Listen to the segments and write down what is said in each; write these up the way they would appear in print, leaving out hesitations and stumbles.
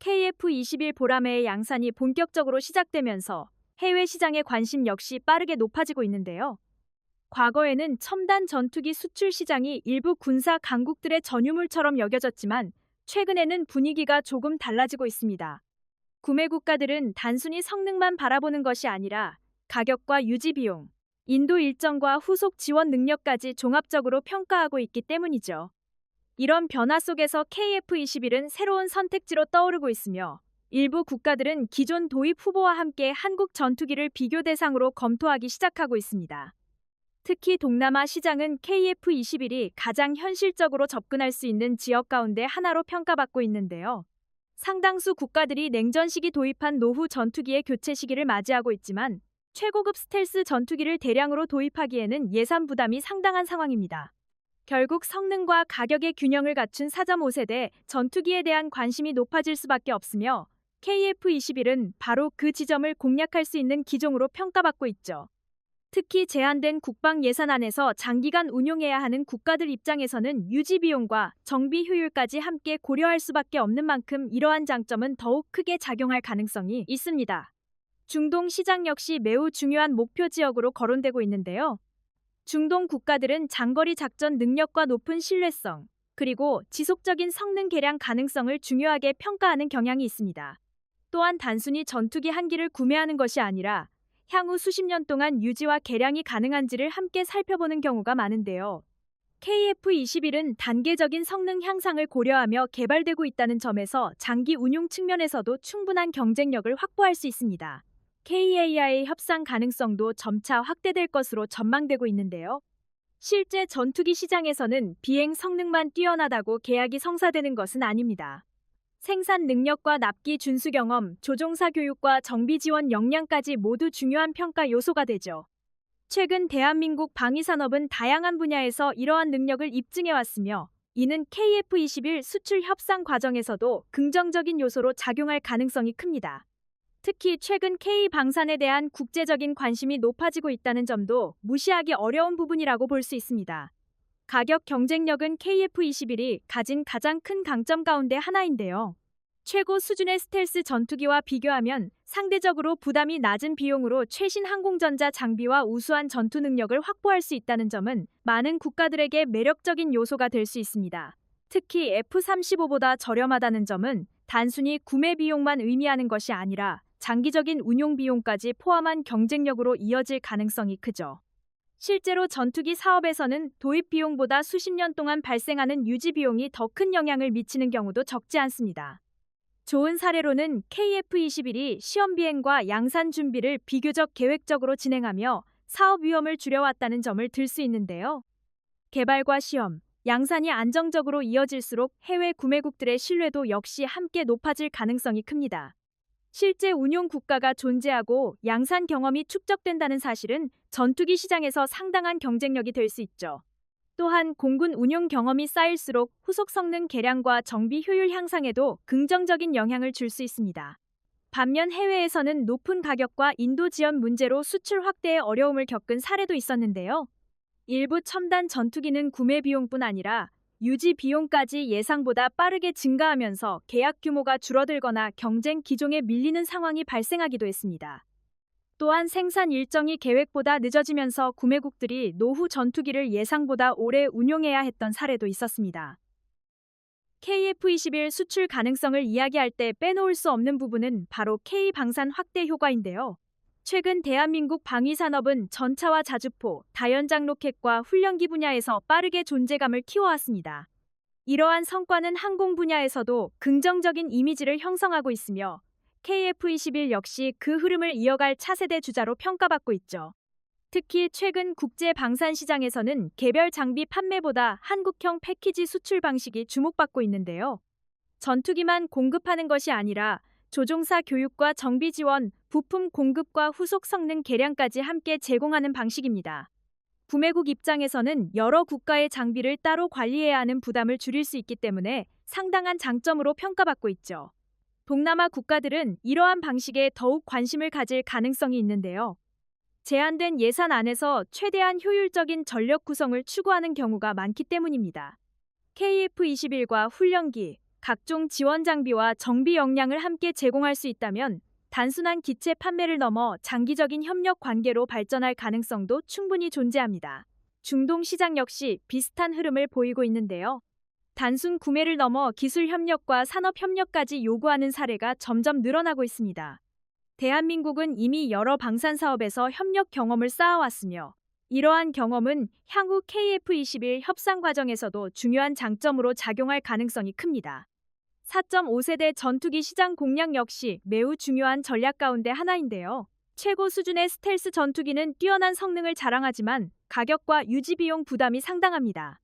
KF21 보라매의 양산이 본격적으로 시작되면서 해외 시장의 관심 역시 빠르게 높아지고 있는데요. 과거에는 첨단 전투기 수출 시장이 일부 군사 강국들의 전유물처럼 여겨졌지만 최근에는 분위기가 조금 달라지고 있습니다. 구매 국가들은 단순히 성능만 바라보는 것이 아니라 가격과 유지 비용, 인도 일정과 후속 지원 능력까지 종합적으로 평가하고 있기 때문이죠. 이런 변화 속에서 KF21은 새로운 선택지로 떠오르고 있으며 일부 국가들은 기존 도입 후보와 함께 한국 전투기를 비교 대상으로 검토하기 시작하고 있습니다. 특히 동남아 시장은 KF21이 가장 현실적으로 접근할 수 있는 지역 가운데 하나로 평가받고 있는데요. 상당수 국가들이 냉전 시기 도입한 노후 전투기의 교체 시기를 맞이하고 있지만 최고급 스텔스 전투기를 대량으로 도입하기에는 예산 부담이 상당한 상황입니다. 결국 성능과 가격의 균형을 갖춘 4.5세대 전투기에 대한 관심이 높아질 수밖에 없으며 KF21은 바로 그 지점을 공략할 수 있는 기종으로 평가받고 있죠. 특히 제한된 국방 예산 안에서 장기간 운용해야 하는 국가들 입장에서는 유지 비용과 정비 효율까지 함께 고려할 수밖에 없는 만큼 이러한 장점은 더욱 크게 작용할 가능성이 있습니다. 중동 시장 역시 매우 중요한 목표 지역으로 거론되고 있는데요. 중동 국가들은 장거리 작전 능력과 높은 신뢰성, 그리고 지속적인 성능 개량 가능성을 중요하게 평가하는 경향이 있습니다. 또한 단순히 전투기 한 기를 구매하는 것이 아니라 향후 수십 년 동안 유지와 개량이 가능한지를 함께 살펴보는 경우가 많은데요. KF21은 단계적인 성능 향상을 고려하며 개발되고 있다는 점에서 장기 운용 측면에서도 충분한 경쟁력을 확보할 수 있습니다. KAI의 협상 가능성도 점차 확대될 것으로 전망되고 있는데요. 실제 전투기 시장에서는 비행 성능만 뛰어나다고 계약이 성사되는 것은 아닙니다. 생산 능력과 납기 준수 경험, 조종사 교육과 정비 지원 역량까지 모두 중요한 평가 요소가 되죠. 최근 대한민국 방위산업은 다양한 분야에서 이러한 능력을 입증해왔으며 이는 KF21 수출 협상 과정에서도 긍정적인 요소로 작용할 가능성이 큽니다. 특히 최근 K방산에 대한 국제적인 관심이 높아지고 있다는 점도 무시하기 어려운 부분이라고 볼 수 있습니다. 가격 경쟁력은 KF21이 가진 가장 큰 강점 가운데 하나인데요. 최고 수준의 스텔스 전투기와 비교하면 상대적으로 부담이 낮은 비용으로 최신 항공전자 장비와 우수한 전투 능력을 확보할 수 있다는 점은 많은 국가들에게 매력적인 요소가 될 수 있습니다. 특히 F-35보다 저렴하다는 점은 단순히 구매 비용만 의미하는 것이 아니라 장기적인 운용 비용까지 포함한 경쟁력으로 이어질 가능성이 크죠. 실제로 전투기 사업에서는 도입 비용보다 수십 년 동안 발생하는 유지 비용이 더 큰 영향을 미치는 경우도 적지 않습니다. 좋은 사례로는 KF21이 시험 비행과 양산 준비를 비교적 계획적으로 진행하며 사업 위험을 줄여왔다는 점을 들 수 있는데요. 개발과 시험, 양산이 안정적으로 이어질수록 해외 구매국들의 신뢰도 역시 함께 높아질 가능성이 큽니다. 실제 운용 국가가 존재하고 양산 경험이 축적된다는 사실은 전투기 시장에서 상당한 경쟁력이 될 수 있죠. 또한 공군 운용 경험이 쌓일수록 후속 성능 개량과 정비 효율 향상에도 긍정적인 영향을 줄 수 있습니다. 반면 해외에서는 높은 가격과 인도 지원 문제로 수출 확대에 어려움을 겪은 사례도 있었는데요. 일부 첨단 전투기는 구매 비용뿐 아니라 유지 비용까지 예상보다 빠르게 증가하면서 계약 규모가 줄어들거나 경쟁 기종에 밀리는 상황이 발생하기도 했습니다. 또한 생산 일정이 계획보다 늦어지면서 구매국들이 노후 전투기를 예상보다 오래 운용해야 했던 사례도 있었습니다. KF21 수출 가능성을 이야기할 때 빼놓을 수 없는 부분은 바로 K방산 확대 효과인데요. 최근 대한민국 방위산업은 전차와 자주포, 다연장 로켓과 훈련기 분야에서 빠르게 존재감을 키워왔습니다. 이러한 성과는 항공 분야에서도 긍정적인 이미지를 형성하고 있으며 KF21 역시 그 흐름을 이어갈 차세대 주자로 평가받고 있죠. 특히 최근 국제 방산 시장에서는 개별 장비 판매보다 한국형 패키지 수출 방식이 주목받고 있는데요. 전투기만 공급하는 것이 아니라 조종사 교육과 정비 지원, 부품 공급과 후속 성능 개량까지 함께 제공하는 방식입니다. 구매국 입장에서는 여러 국가의 장비를 따로 관리해야 하는 부담을 줄일 수 있기 때문에 상당한 장점으로 평가받고 있죠. 동남아 국가들은 이러한 방식에 더욱 관심을 가질 가능성이 있는데요. 제한된 예산 안에서 최대한 효율적인 전력 구성을 추구하는 경우가 많기 때문입니다. KF21과 훈련기, 각종 지원 장비와 정비 역량을 함께 제공할 수 있다면 단순한 기체 판매를 넘어 장기적인 협력 관계로 발전할 가능성도 충분히 존재합니다. 중동 시장 역시 비슷한 흐름을 보이고 있는데요. 단순 구매를 넘어 기술 협력과 산업 협력까지 요구하는 사례가 점점 늘어나고 있습니다. 대한민국은 이미 여러 방산 사업에서 협력 경험을 쌓아왔으며 이러한 경험은 향후 KF-21 협상 과정에서도 중요한 장점으로 작용할 가능성이 큽니다. 4.5세대 전투기 시장 공략 역시 매우 중요한 전략 가운데 하나인데요. 최고 수준의 스텔스 전투기는 뛰어난 성능을 자랑하지만 가격과 유지 비용 부담이 상당합니다.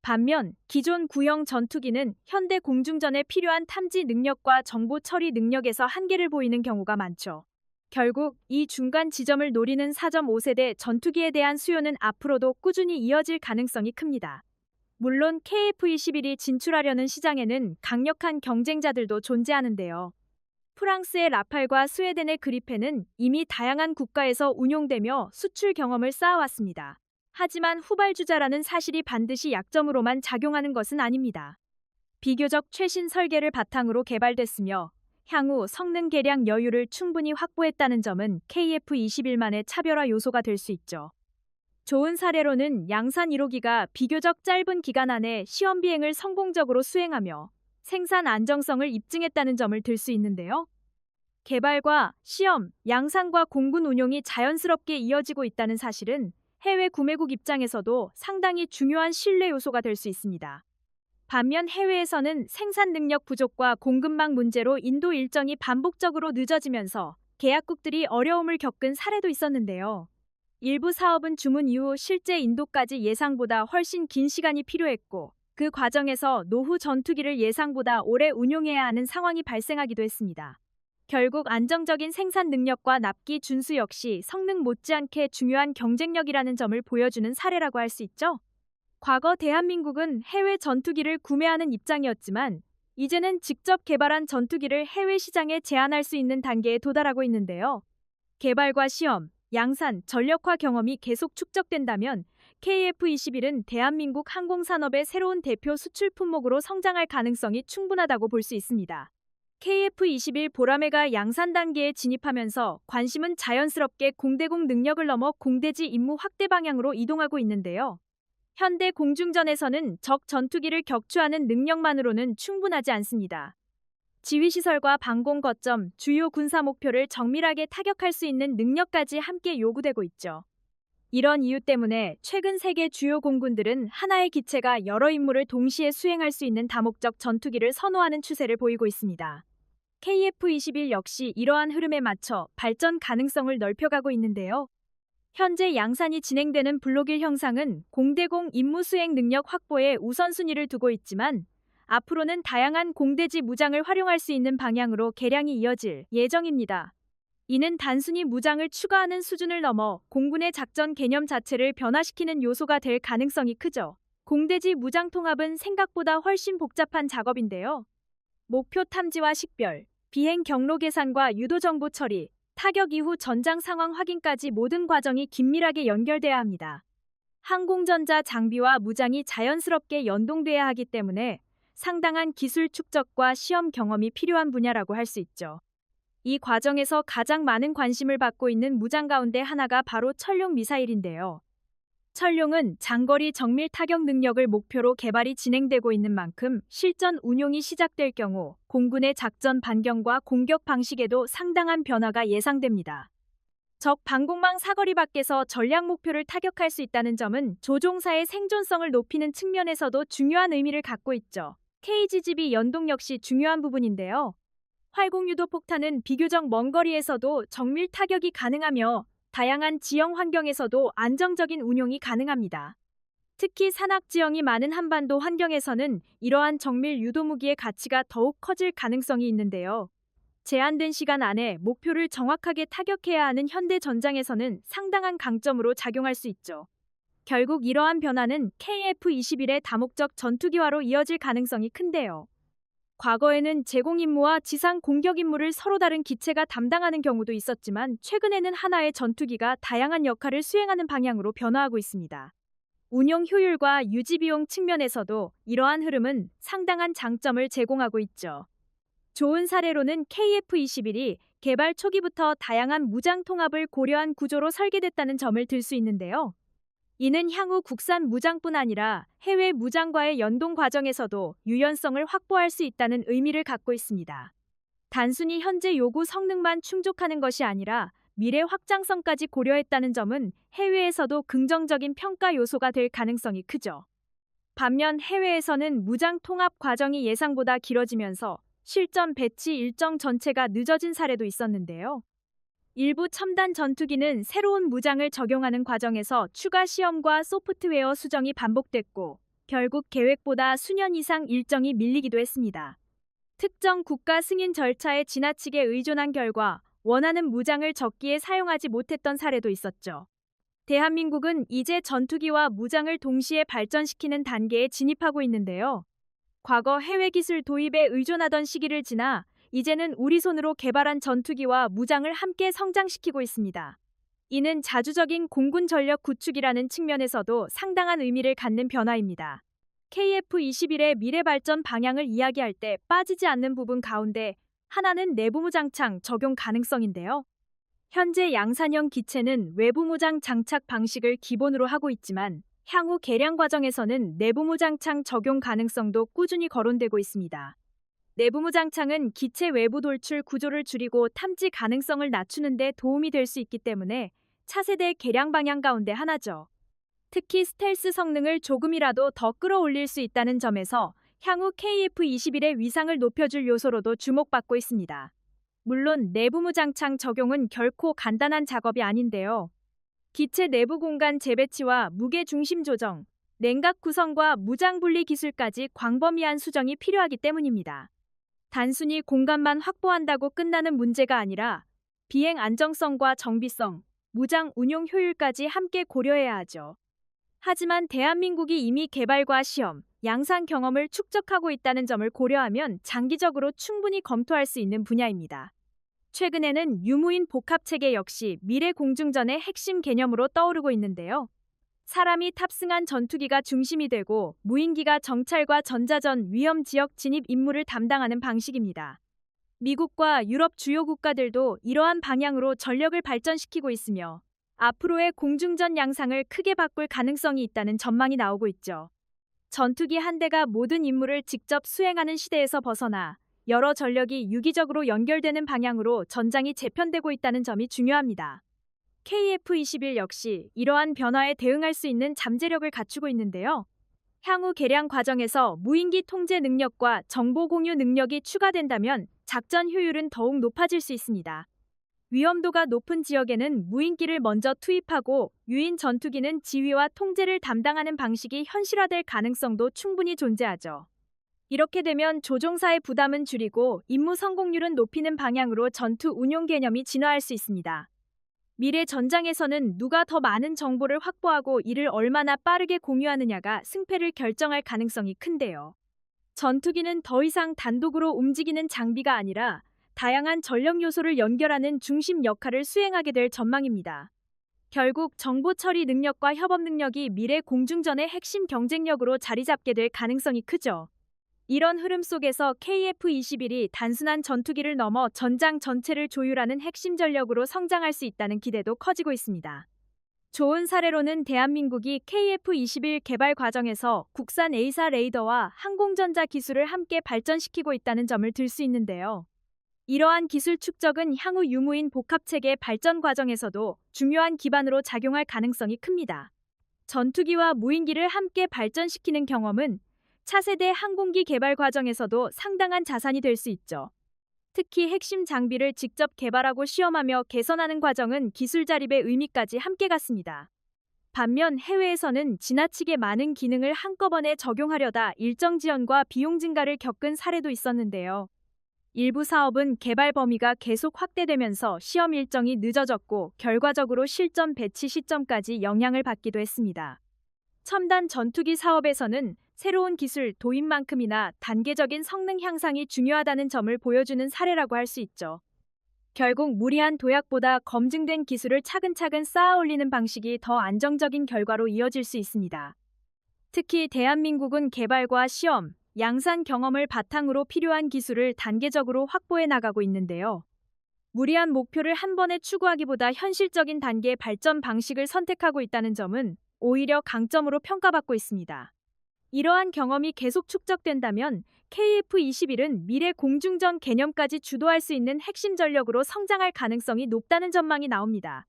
반면 기존 구형 전투기는 현대 공중전에 필요한 탐지 능력과 정보 처리 능력에서 한계를 보이는 경우가 많죠. 결국 이 중간 지점을 노리는 4.5세대 전투기에 대한 수요는 앞으로도 꾸준히 이어질 가능성이 큽니다. 물론 KF-21이 진출하려는 시장에는 강력한 경쟁자들도 존재하는데요. 프랑스의 라팔과 스웨덴의 그리펜은 이미 다양한 국가에서 운용되며 수출 경험을 쌓아왔습니다. 하지만 후발주자라는 사실이 반드시 약점으로만 작용하는 것은 아닙니다. 비교적 최신 설계를 바탕으로 개발됐으며 향후 성능 개량 여유를 충분히 확보했다는 점은 KF-21만의 차별화 요소가 될 수 있죠. 좋은 사례로는 양산 1호기가 비교적 짧은 기간 안에 시험 비행을 성공적으로 수행하며 생산 안정성을 입증했다는 점을 들 수 있는데요. 개발과 시험, 양산과 공군 운용이 자연스럽게 이어지고 있다는 사실은 해외 구매국 입장에서도 상당히 중요한 신뢰 요소가 될 수 있습니다. 반면 해외에서는 생산 능력 부족과 공급망 문제로 인도 일정이 반복적으로 늦어지면서 계약국들이 어려움을 겪은 사례도 있었는데요. 일부 사업은 주문 이후 실제 인도까지 예상보다 훨씬 긴 시간이 필요했고 그 과정에서 노후 전투기를 예상보다 오래 운용해야 하는 상황이 발생하기도 했습니다. 결국 안정적인 생산 능력과 납기 준수 역시 성능 못지않게 중요한 경쟁력이라는 점을 보여주는 사례라고 할 수 있죠. 과거 대한민국은 해외 전투기를 구매하는 입장이었지만 이제는 직접 개발한 전투기를 해외 시장에 제안할 수 있는 단계에 도달하고 있는데요. 개발과 시험, 양산, 전력화 경험이 계속 축적된다면 KF-21은 대한민국 항공산업의 새로운 대표 수출 품목으로 성장할 가능성이 충분하다고 볼 수 있습니다. KF-21 보라매가 양산 단계에 진입하면서 관심은 자연스럽게 공대공 능력을 넘어 공대지 임무 확대 방향으로 이동하고 있는데요. 현대 공중전에서는 적 전투기를 격추하는 능력만으로는 충분하지 않습니다. 지휘시설과 방공 거점, 주요 군사 목표를 정밀하게 타격할 수 있는 능력까지 함께 요구되고 있죠. 이런 이유 때문에 최근 세계 주요 공군들은 하나의 기체가 여러 임무를 동시에 수행할 수 있는 다목적 전투기를 선호하는 추세를 보이고 있습니다. KF-21 역시 이러한 흐름에 맞춰 발전 가능성을 넓혀가고 있는데요. 현재 양산이 진행되는 블록1 형상은 공대공 임무 수행 능력 확보에 우선순위를 두고 있지만 앞으로는 다양한 공대지 무장을 활용할 수 있는 방향으로 개량이 이어질 예정입니다. 이는 단순히 무장을 추가하는 수준을 넘어 공군의 작전 개념 자체를 변화시키는 요소가 될 가능성이 크죠. 공대지 무장 통합은 생각보다 훨씬 복잡한 작업인데요. 목표 탐지와 식별, 비행 경로 계산과 유도 정보 처리, 타격 이후 전장 상황 확인까지 모든 과정이 긴밀하게 연결돼야 합니다. 항공전자 장비와 무장이 자연스럽게 연동돼야 하기 때문에 상당한 기술 축적과 시험 경험이 필요한 분야라고 할 수 있죠. 이 과정에서 가장 많은 관심을 받고 있는 무장 가운데 하나가 바로 철룡 미사일인데요. 철룡은 장거리 정밀 타격 능력을 목표로 개발이 진행되고 있는 만큼 실전 운용이 시작될 경우 공군의 작전 반경과 공격 방식에도 상당한 변화가 예상됩니다. 적 방공망 사거리 밖에서 전략 목표를 타격할 수 있다는 점은 조종사의 생존성을 높이는 측면에서도 중요한 의미를 갖고 있죠. KGGB 연동 역시 중요한 부분인데요. 활공유도 폭탄은 비교적 먼 거리에서도 정밀 타격이 가능하며 다양한 지형 환경에서도 안정적인 운용이 가능합니다. 특히 산악 지형이 많은 한반도 환경에서는 이러한 정밀 유도 무기의 가치가 더욱 커질 가능성이 있는데요. 제한된 시간 안에 목표를 정확하게 타격해야 하는 현대 전장에서는 상당한 강점으로 작용할 수 있죠. 결국 이러한 변화는 KF-21의 다목적 전투기화로 이어질 가능성이 큰데요. 과거에는 제공 임무와 지상 공격 임무를 서로 다른 기체가 담당하는 경우도 있었지만 최근에는 하나의 전투기가 다양한 역할을 수행하는 방향으로 변화하고 있습니다. 운용 효율과 유지 비용 측면에서도 이러한 흐름은 상당한 장점을 제공하고 있죠. 좋은 사례로는 KF-21이 개발 초기부터 다양한 무장 통합을 고려한 구조로 설계됐다는 점을 들 수 있는데요. 이는 향후 국산 무장뿐 아니라 해외 무장과의 연동 과정에서도 유연성을 확보할 수 있다는 의미를 갖고 있습니다. 단순히 현재 요구 성능만 충족하는 것이 아니라 미래 확장성까지 고려했다는 점은 해외에서도 긍정적인 평가 요소가 될 가능성이 크죠. 반면 해외에서는 무장 통합 과정이 예상보다 길어지면서 실전 배치 일정 전체가 늦어진 사례도 있었는데요. 일부 첨단 전투기는 새로운 무장을 적용하는 과정에서 추가 시험과 소프트웨어 수정이 반복됐고 결국 계획보다 수년 이상 일정이 밀리기도 했습니다. 특정 국가 승인 절차에 지나치게 의존한 결과 원하는 무장을 적기에 사용하지 못했던 사례도 있었죠. 대한민국은 이제 전투기와 무장을 동시에 발전시키는 단계에 진입하고 있는데요. 과거 해외 기술 도입에 의존하던 시기를 지나 이제는 우리 손으로 개발한 전투기와 무장을 함께 성장시키고 있습니다. 이는 자주적인 공군 전력 구축이라는 측면에서도 상당한 의미를 갖는 변화입니다. KF-21의 미래 발전 방향을 이야기할 때 빠지지 않는 부분 가운데 하나는 내부무장창 적용 가능성인데요. 현재 양산형 기체는 외부무장 장착 방식을 기본으로 하고 있지만 향후 개량 과정에서는 내부무장창 적용 가능성도 꾸준히 거론되고 있습니다. 내부무장창은 기체 외부 돌출 구조를 줄이고 탐지 가능성을 낮추는 데 도움이 될 수 있기 때문에 차세대 개량 방향 가운데 하나죠. 특히 스텔스 성능을 조금이라도 더 끌어올릴 수 있다는 점에서 향후 KF-21의 위상을 높여줄 요소로도 주목받고 있습니다. 물론 내부무장창 적용은 결코 간단한 작업이 아닌데요. 기체 내부 공간 재배치와 무게 중심 조정, 냉각 구성과 무장 분리 기술까지 광범위한 수정이 필요하기 때문입니다. 단순히 공간만 확보한다고 끝나는 문제가 아니라 비행 안정성과 정비성, 무장 운용 효율까지 함께 고려해야 하죠. 하지만 대한민국이 이미 개발과 시험, 양산 경험을 축적하고 있다는 점을 고려하면 장기적으로 충분히 검토할 수 있는 분야입니다. 최근에는 유무인 복합체계 역시 미래 공중전의 핵심 개념으로 떠오르고 있는데요. 사람이 탑승한 전투기가 중심이 되고 무인기가 정찰과 전자전 위험 지역 진입 임무를 담당하는 방식입니다. 미국과 유럽 주요 국가들도 이러한 방향으로 전력을 발전시키고 있으며 앞으로의 공중전 양상을 크게 바꿀 가능성이 있다는 전망이 나오고 있죠. 전투기 한 대가 모든 임무를 직접 수행하는 시대에서 벗어나 여러 전력이 유기적으로 연결되는 방향으로 전장이 재편되고 있다는 점이 중요합니다. KF-21 역시 이러한 변화에 대응할 수 있는 잠재력을 갖추고 있는데요. 향후 개량 과정에서 무인기 통제 능력과 정보 공유 능력이 추가된다면 작전 효율은 더욱 높아질 수 있습니다. 위험도가 높은 지역에는 무인기를 먼저 투입하고 유인 전투기는 지휘와 통제를 담당하는 방식이 현실화될 가능성도 충분히 존재하죠. 이렇게 되면 조종사의 부담은 줄이고 임무 성공률은 높이는 방향으로 전투 운용 개념이 진화할 수 있습니다. 미래 전장에서는 누가 더 많은 정보를 확보하고 이를 얼마나 빠르게 공유하느냐가 승패를 결정할 가능성이 큰데요. 전투기는 더 이상 단독으로 움직이는 장비가 아니라 다양한 전력 요소를 연결하는 중심 역할을 수행하게 될 전망입니다. 결국 정보 처리 능력과 협업 능력이 미래 공중전의 핵심 경쟁력으로 자리 잡게 될 가능성이 크죠. 이런 흐름 속에서 KF-21이 단순한 전투기를 넘어 전장 전체를 조율하는 핵심 전력으로 성장할 수 있다는 기대도 커지고 있습니다. 좋은 사례로는 대한민국이 KF-21 개발 과정에서 국산 A사 레이더와 항공전자 기술을 함께 발전시키고 있다는 점을 들 수 있는데요. 이러한 기술 축적은 향후 유무인 복합체계 발전 과정에서도 중요한 기반으로 작용할 가능성이 큽니다. 전투기와 무인기를 함께 발전시키는 경험은 차세대 항공기 개발 과정에서도 상당한 자산이 될 수 있죠. 특히 핵심 장비를 직접 개발하고 시험하며 개선하는 과정은 기술 자립의 의미까지 함께 갖습니다. 반면 해외에서는 지나치게 많은 기능을 한꺼번에 적용하려다 일정 지연과 비용 증가를 겪은 사례도 있었는데요. 일부 사업은 개발 범위가 계속 확대되면서 시험 일정이 늦어졌고 결과적으로 실전 배치 시점까지 영향을 받기도 했습니다. 첨단 전투기 사업에서는 새로운 기술 도입만큼이나 단계적인 성능 향상이 중요하다는 점을 보여주는 사례라고 할 수 있죠. 결국 무리한 도약보다 검증된 기술을 차근차근 쌓아 올리는 방식이 더 안정적인 결과로 이어질 수 있습니다. 특히 대한민국은 개발과 시험, 양산 경험을 바탕으로 필요한 기술을 단계적으로 확보해 나가고 있는데요. 무리한 목표를 한 번에 추구하기보다 현실적인 단계 발전 방식을 선택하고 있다는 점은 오히려 강점으로 평가받고 있습니다. 이러한 경험이 계속 축적된다면 KF-21은 미래 공중전 개념까지 주도할 수 있는 핵심 전력으로 성장할 가능성이 높다는 전망이 나옵니다.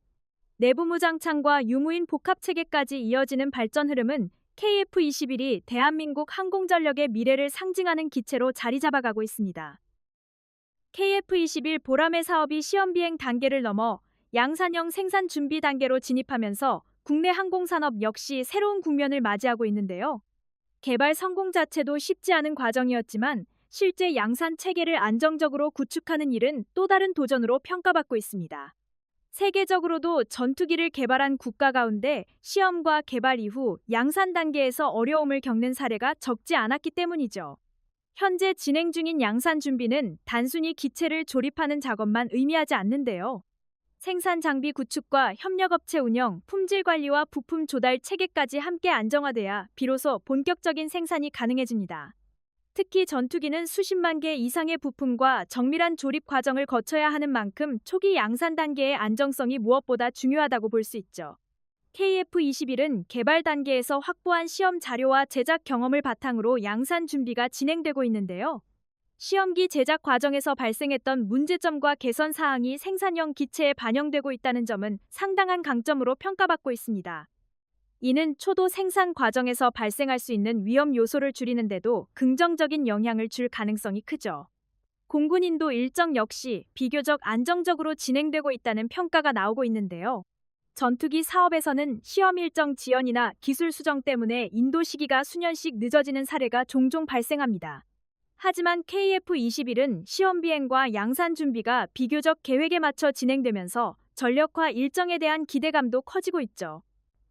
내부 무장창과 유무인 복합체계까지 이어지는 발전 흐름은 KF-21이 대한민국 항공전력의 미래를 상징하는 기체로 자리 잡아가고 있습니다. KF-21 보람의 사업이 시험 비행 단계를 넘어 양산형 생산 준비 단계로 진입하면서 국내 항공산업 역시 새로운 국면을 맞이하고 있는데요. 개발 성공 자체도 쉽지 않은 과정이었지만 실제 양산 체계를 안정적으로 구축하는 일은 또 다른 도전으로 평가받고 있습니다. 세계적으로도 전투기를 개발한 국가 가운데 시험과 개발 이후 양산 단계에서 어려움을 겪는 사례가 적지 않았기 때문이죠. 현재 진행 중인 양산 준비는 단순히 기체를 조립하는 작업만 의미하지 않는데요. 생산 장비 구축과 협력업체 운영, 품질 관리와 부품 조달 체계까지 함께 안정화돼야 비로소 본격적인 생산이 가능해집니다. 특히 전투기는 수십만 개 이상의 부품과 정밀한 조립 과정을 거쳐야 하는 만큼 초기 양산 단계의 안정성이 무엇보다 중요하다고 볼 수 있죠. KF-21은 개발 단계에서 확보한 시험 자료와 제작 경험을 바탕으로 양산 준비가 진행되고 있는데요. 시험기 제작 과정에서 발생했던 문제점과 개선 사항이 생산형 기체에 반영되고 있다는 점은 상당한 강점으로 평가받고 있습니다. 이는 초도 생산 과정에서 발생할 수 있는 위험 요소를 줄이는 데도 긍정적인 영향을 줄 가능성이 크죠. 공군인도 일정 역시 비교적 안정적으로 진행되고 있다는 평가가 나오고 있는데요. 전투기 사업에서는 시험 일정 지연이나 기술 수정 때문에 인도 시기가 수년씩 늦어지는 사례가 종종 발생합니다. 하지만 KF-21은 시험 비행과 양산 준비가 비교적 계획에 맞춰 진행되면서 전력화 일정에 대한 기대감도 커지고 있죠.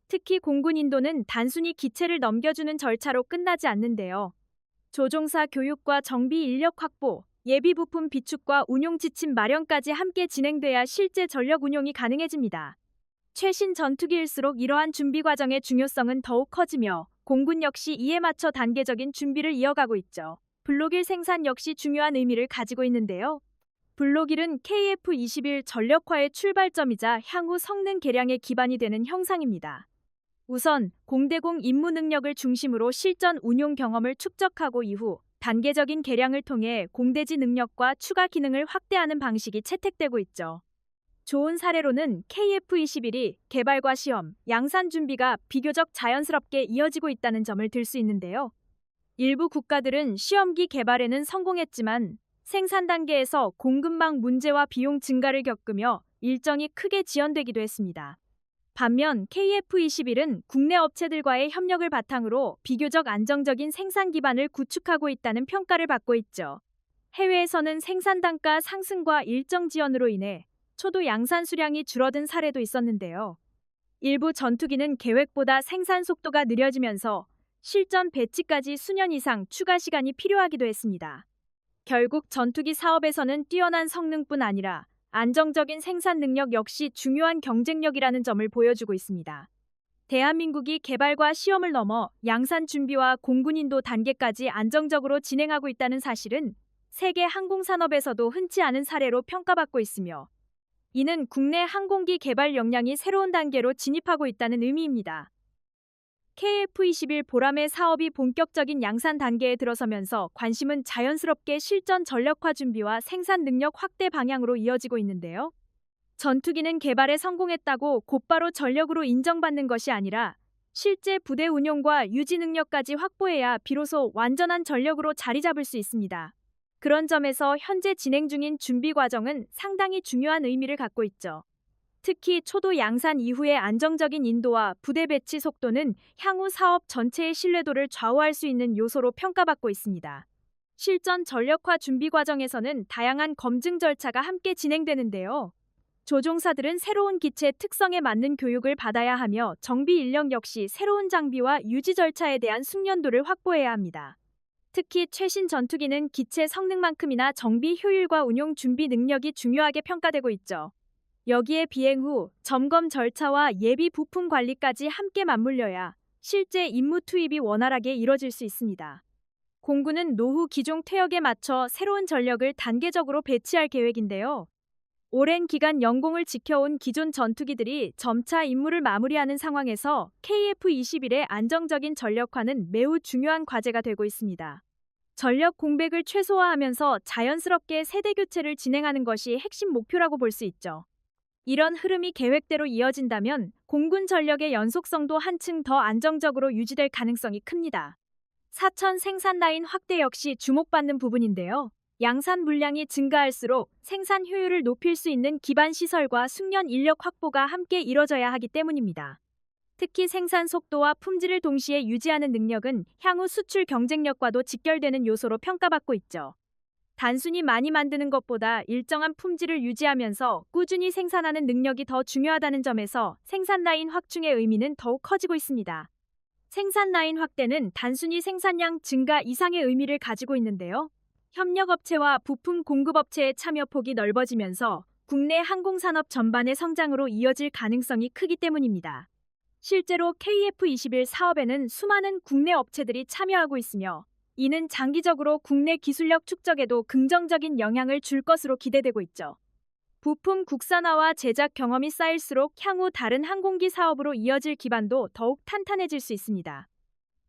특히 공군 인도는 단순히 기체를 넘겨주는 절차로 끝나지 않는데요. 조종사 교육과 정비 인력 확보, 예비 부품 비축과 운용 지침 마련까지 함께 진행돼야 실제 전력 운용이 가능해집니다. 최신 전투기일수록 이러한 준비 과정의 중요성은 더욱 커지며 공군 역시 이에 맞춰 단계적인 준비를 이어가고 있죠. 블록 1 생산 역시 중요한 의미를 가지고 있는데요. 블록 1은 KF-21 전력화의 출발점이자 향후 성능 개량의 기반이 되는 형상입니다. 우선 공대공 임무 능력을 중심으로 실전 운용 경험을 축적하고 이후 단계적인 개량을 통해 공대지 능력과 추가 기능을 확대하는 방식이 채택되고 있죠. 좋은 사례로는 KF-21이 개발과 시험, 양산 준비가 비교적 자연스럽게 이어지고 있다는 점을 들 수 있는데요. 일부 국가들은 시험기 개발에는 성공했지만 생산 단계에서 공급망 문제와 비용 증가를 겪으며 일정이 크게 지연되기도 했습니다. 반면 KF-21은 국내 업체들과의 협력을 바탕으로 비교적 안정적인 생산 기반을 구축하고 있다는 평가를 받고 있죠. 해외에서는 생산 단가 상승과 일정 지연으로 인해 초도 양산 수량이 줄어든 사례도 있었는데요. 일부 전투기는 계획보다 생산 속도가 느려지면서 실전 배치까지 수년 이상 추가 시간이 필요하기도 했습니다. 결국 전투기 사업에서는 뛰어난 성능뿐 아니라 안정적인 생산 능력 역시 중요한 경쟁력이라는 점을 보여주고 있습니다. 대한민국이 개발과 시험을 넘어 양산 준비와 공군 인도 단계까지 안정적으로 진행하고 있다는 사실은 세계 항공산업에서도 흔치 않은 사례로 평가받고 있으며 이는 국내 항공기 개발 역량이 새로운 단계로 진입하고 있다는 의미입니다. KF-21 보람의 사업이 본격적인 양산 단계에 들어서면서 관심은 자연스럽게 실전 전력화 준비와 생산 능력 확대 방향으로 이어지고 있는데요. 전투기는 개발에 성공했다고 곧바로 전력으로 인정받는 것이 아니라 실제 부대 운용과 유지 능력까지 확보해야 비로소 완전한 전력으로 자리 잡을 수 있습니다. 그런 점에서 현재 진행 중인 준비 과정은 상당히 중요한 의미를 갖고 있죠. 특히 초도 양산 이후의 안정적인 인도와 부대 배치 속도는 향후 사업 전체의 신뢰도를 좌우할 수 있는 요소로 평가받고 있습니다. 실전 전력화 준비 과정에서는 다양한 검증 절차가 함께 진행되는데요. 조종사들은 새로운 기체 특성에 맞는 교육을 받아야 하며 정비 인력 역시 새로운 장비와 유지 절차에 대한 숙련도를 확보해야 합니다. 특히 최신 전투기는 기체 성능만큼이나 정비 효율과 운용 준비 능력이 중요하게 평가되고 있죠. 여기에 비행 후 점검 절차와 예비 부품 관리까지 함께 맞물려야 실제 임무 투입이 원활하게 이뤄질 수 있습니다. 공군은 노후 기종 퇴역에 맞춰 새로운 전력을 단계적으로 배치할 계획인데요. 오랜 기간 영공을 지켜온 기존 전투기들이 점차 임무를 마무리하는 상황에서 KF-21의 안정적인 전력화는 매우 중요한 과제가 되고 있습니다. 전력 공백을 최소화하면서 자연스럽게 세대 교체를 진행하는 것이 핵심 목표라고 볼 수 있죠. 이런 흐름이 계획대로 이어진다면 공군 전력의 연속성도 한층 더 안정적으로 유지될 가능성이 큽니다. 사천 생산 라인 확대 역시 주목받는 부분인데요. 양산 물량이 증가할수록 생산 효율을 높일 수 있는 기반 시설과 숙련 인력 확보가 함께 이뤄져야 하기 때문입니다. 특히 생산 속도와 품질을 동시에 유지하는 능력은 향후 수출 경쟁력과도 직결되는 요소로 평가받고 있죠. 단순히 많이 만드는 것보다 일정한 품질을 유지하면서 꾸준히 생산하는 능력이 더 중요하다는 점에서 생산 라인 확충의 의미는 더욱 커지고 있습니다. 생산 라인 확대는 단순히 생산량 증가 이상의 의미를 가지고 있는데요. 협력업체와 부품 공급업체의 참여폭이 넓어지면서 국내 항공산업 전반의 성장으로 이어질 가능성이 크기 때문입니다. 실제로 KF-21 사업에는 수많은 국내 업체들이 참여하고 있으며 이는 장기적으로 국내 기술력 축적에도 긍정적인 영향을 줄 것으로 기대되고 있죠. 부품 국산화와 제작 경험이 쌓일수록 향후 다른 항공기 사업으로 이어질 기반도 더욱 탄탄해질 수 있습니다.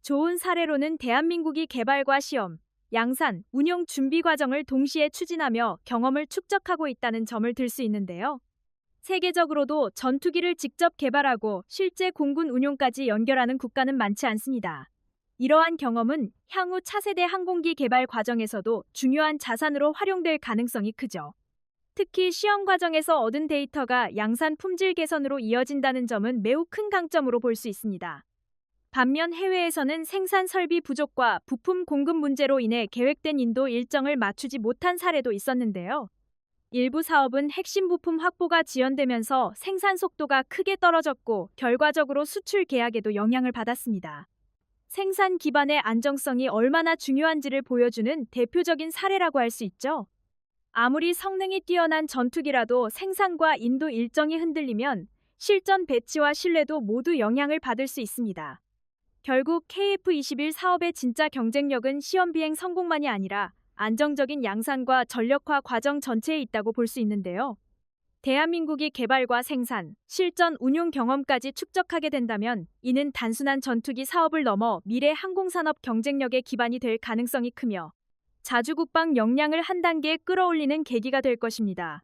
좋은 사례로는 대한민국이 개발과 시험, 양산, 운용 준비 과정을 동시에 추진하며 경험을 축적하고 있다는 점을 들 수 있는데요. 세계적으로도 전투기를 직접 개발하고 실제 공군 운용까지 연결하는 국가는 많지 않습니다. 이러한 경험은 향후 차세대 항공기 개발 과정에서도 중요한 자산으로 활용될 가능성이 크죠. 특히 시험 과정에서 얻은 데이터가 양산 품질 개선으로 이어진다는 점은 매우 큰 강점으로 볼 수 있습니다. 반면 해외에서는 생산 설비 부족과 부품 공급 문제로 인해 계획된 인도 일정을 맞추지 못한 사례도 있었는데요. 일부 사업은 핵심 부품 확보가 지연되면서 생산 속도가 크게 떨어졌고 결과적으로 수출 계약에도 영향을 받았습니다. 생산 기반의 안정성이 얼마나 중요한지를 보여주는 대표적인 사례라고 할 수 있죠. 아무리 성능이 뛰어난 전투기라도 생산과 인도 일정이 흔들리면 실전 배치와 신뢰도 모두 영향을 받을 수 있습니다. 결국 KF-21 사업의 진짜 경쟁력은 시험 비행 성공만이 아니라 안정적인 양산과 전력화 과정 전체에 있다고 볼 수 있는데요. 대한민국이 개발과 생산, 실전 운용 경험까지 축적하게 된다면 이는 단순한 전투기 사업을 넘어 미래 항공산업 경쟁력의 기반이 될 가능성이 크며 자주국방 역량을 한 단계 끌어올리는 계기가 될 것입니다.